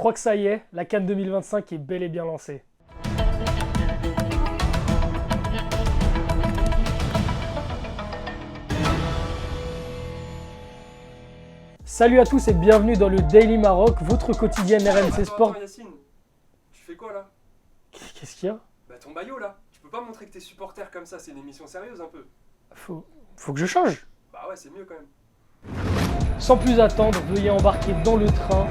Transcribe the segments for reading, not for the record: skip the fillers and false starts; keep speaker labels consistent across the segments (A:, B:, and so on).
A: crois que ça y est, la CAN 2025 est bel et bien lancée. Salut à tous et bienvenue dans le Daily Maroc, votre quotidienne RMC Sport.
B: Attends, Yacine, tu fais quoi là?
A: Qu'est-ce qu'il y a?
B: Bah ton maillot là, tu peux pas montrer que t'es supporter comme ça, c'est une émission sérieuse un peu.
A: Faut que je change.
B: Bah ouais, c'est mieux quand même.
A: Sans plus attendre, veuillez embarquer dans le train,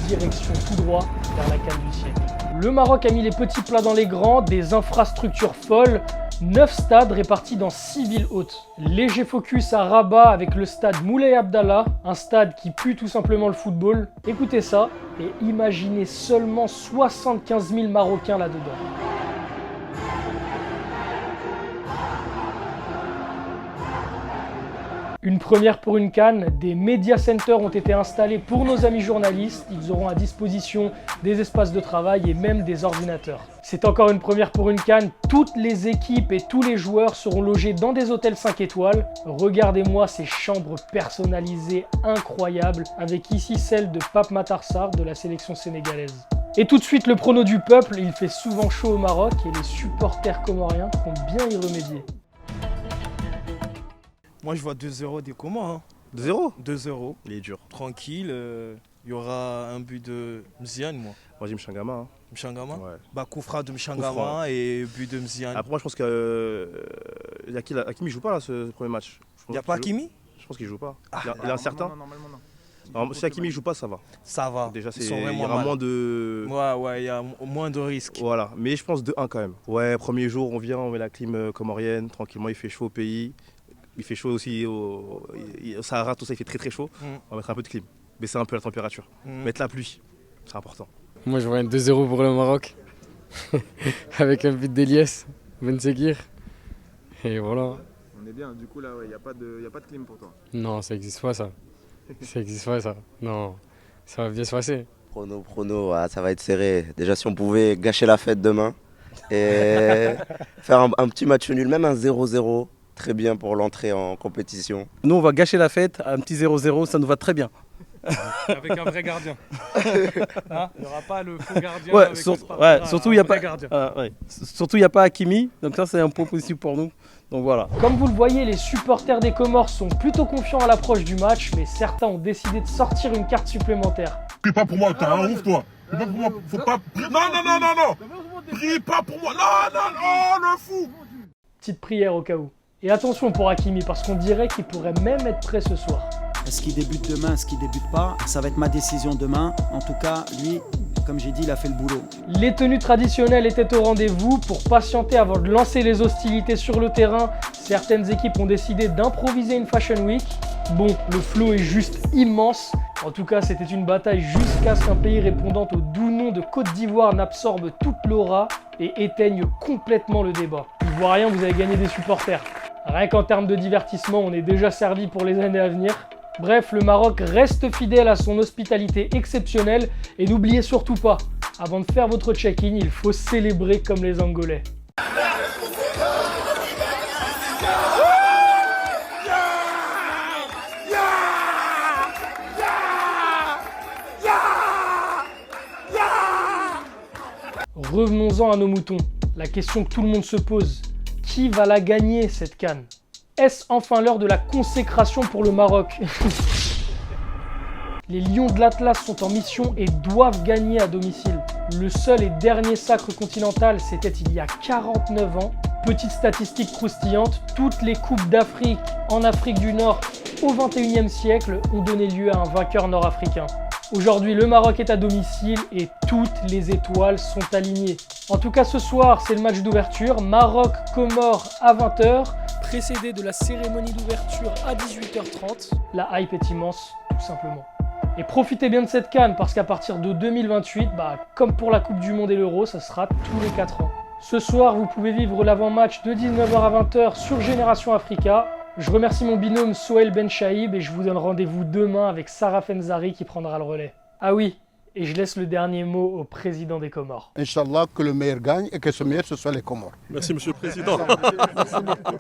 A: direction tout droit vers la CAN du siècle. Le Maroc a mis les petits plats dans les grands, des infrastructures folles, 9 stades répartis dans 6 villes hautes. Léger focus à Rabat avec le stade Moulay Abdallah, un stade qui pue tout simplement le football. Écoutez ça et imaginez seulement 75 000 Marocains là-dedans. Une première pour une CAN, des media centers ont été installés pour nos amis journalistes. Ils auront à disposition des espaces de travail et même des ordinateurs. C'est encore une première pour une CAN, toutes les équipes et tous les joueurs seront logés dans des hôtels 5 étoiles. Regardez-moi ces chambres personnalisées incroyables, avec ici celle de Pape Matar Sarr de la sélection sénégalaise. Et tout de suite le prono du peuple, il fait souvent chaud au Maroc et les supporters comoriens comptent bien y remédier.
C: Moi, je vois 2-0 des Comores. Hein.
D: 2-0
C: 2-0.
D: Il est dur.
C: Tranquille. Il y aura un but de Mziane, moi.
D: Moi, j'ai Mchangama. Hein.
C: Mchangama.
D: Ouais.
C: Bah, Koufra de Mchangama
D: Koufra.
C: et but de Mziane.
D: Après, moi, je pense Hakimi joue pas là, ce premier match.
C: Il n'y a pas Hakimi?
D: Je pense qu'il joue pas.
C: Ah,
D: il est incertain.
B: Non, normalement non.
D: Alors, si Hakimi joue pas, ça va.
C: Ça va.
D: Déjà,
C: Ils sont
D: il y
C: vraiment
D: aura
C: mal.
D: moins de.
C: Ouais, il y a moins de risques.
D: Voilà. Mais je pense 2-1 quand même. Ouais, premier jour, on vient, on met la clim comorienne. Tranquillement, il fait chaud au pays. Il fait chaud aussi au Sahara, tout ça, il fait très très chaud. On va mettre un peu de clim. Baisser un peu la température. Mettre la pluie. C'est important.
E: Moi, je vois un 2-0 pour le Maroc. Avec un but d'Eliès, Ben Seguir. Et voilà.
F: On est bien, du coup là, il n'y a pas de clim pour toi.
E: Non, ça n'existe pas ça. Ça n'existe pas ça. Non, ça va bien se passer.
G: Prono, ça va être serré. Déjà, si on pouvait gâcher la fête demain et faire un petit match nul, même un 0-0, très bien pour l'entrée en compétition.
H: Nous, on va gâcher la fête, un petit 0-0, ça nous va très bien.
B: Avec un vrai gardien. Hein, il n'y aura pas le faux gardien.
H: Ouais,
B: avec
H: surtout, il n'y a pas,
B: gardien.
H: surtout, il n'y a pas Hakimi, donc ça, c'est un point positif pour nous. Donc voilà.
A: Comme vous le voyez, les supporters des Comores sont plutôt confiants à l'approche du match, mais certains ont décidé de sortir une carte supplémentaire.
I: Prie pas pour moi, t'as un ouf toi. Prie pas pour moi, faut pas. Non. Prie pas pour moi, non, le fou.
A: Petite prière au cas où. Et attention pour Hakimi, parce qu'on dirait qu'il pourrait même être prêt ce soir.
J: Est-ce qu'il débute demain, est-ce qu'il débute pas? Ça va être ma décision demain. En tout cas, lui, comme j'ai dit, il a fait le boulot.
A: Les tenues traditionnelles étaient au rendez-vous. Pour patienter avant de lancer les hostilités sur le terrain, certaines équipes ont décidé d'improviser une Fashion Week. Bon, le flow est juste immense. En tout cas, c'était une bataille jusqu'à ce qu'un pays répondant au doux nom de Côte d'Ivoire n'absorbe toute l'aura et éteigne complètement le débat. Ivoiriens, vous avez gagné des supporters. Rien qu'en termes de divertissement, on est déjà servi pour les années à venir. Bref, le Maroc reste fidèle à son hospitalité exceptionnelle et n'oubliez surtout pas, avant de faire votre check-in, il faut célébrer comme les Angolais. Revenons-en à nos moutons. La question que tout le monde se pose, qui va la gagner cette CAN ? Est-ce enfin l'heure de la consécration pour le Maroc? Les Lions de l'Atlas sont en mission et doivent gagner à domicile. Le seul et dernier sacre continental, c'était il y a 49 ans. Petite statistique croustillante, toutes les coupes d'Afrique en Afrique du Nord au XXIe siècle ont donné lieu à un vainqueur nord-africain. Aujourd'hui, le Maroc est à domicile et toutes les étoiles sont alignées. En tout cas, ce soir, c'est le match d'ouverture, Maroc-Comores à 20h, précédé de la cérémonie d'ouverture à 18h30. La hype est immense, tout simplement. Et profitez bien de cette CAN parce qu'à partir de 2028, comme pour la Coupe du Monde et l'Euro, ça sera tous les 4 ans. Ce soir, vous pouvez vivre l'avant-match de 19h à 20h sur Génération Africa. Je remercie mon binôme Sohail Ben Chaïb et je vous donne rendez-vous demain avec Sarah Fenzari qui prendra le relais. Ah oui, et je laisse le dernier mot au président des Comores.
K: Inch'Allah, que le meilleur gagne et que ce meilleur, ce soit les Comores.
I: Merci, monsieur le président.
K: Merci beaucoup.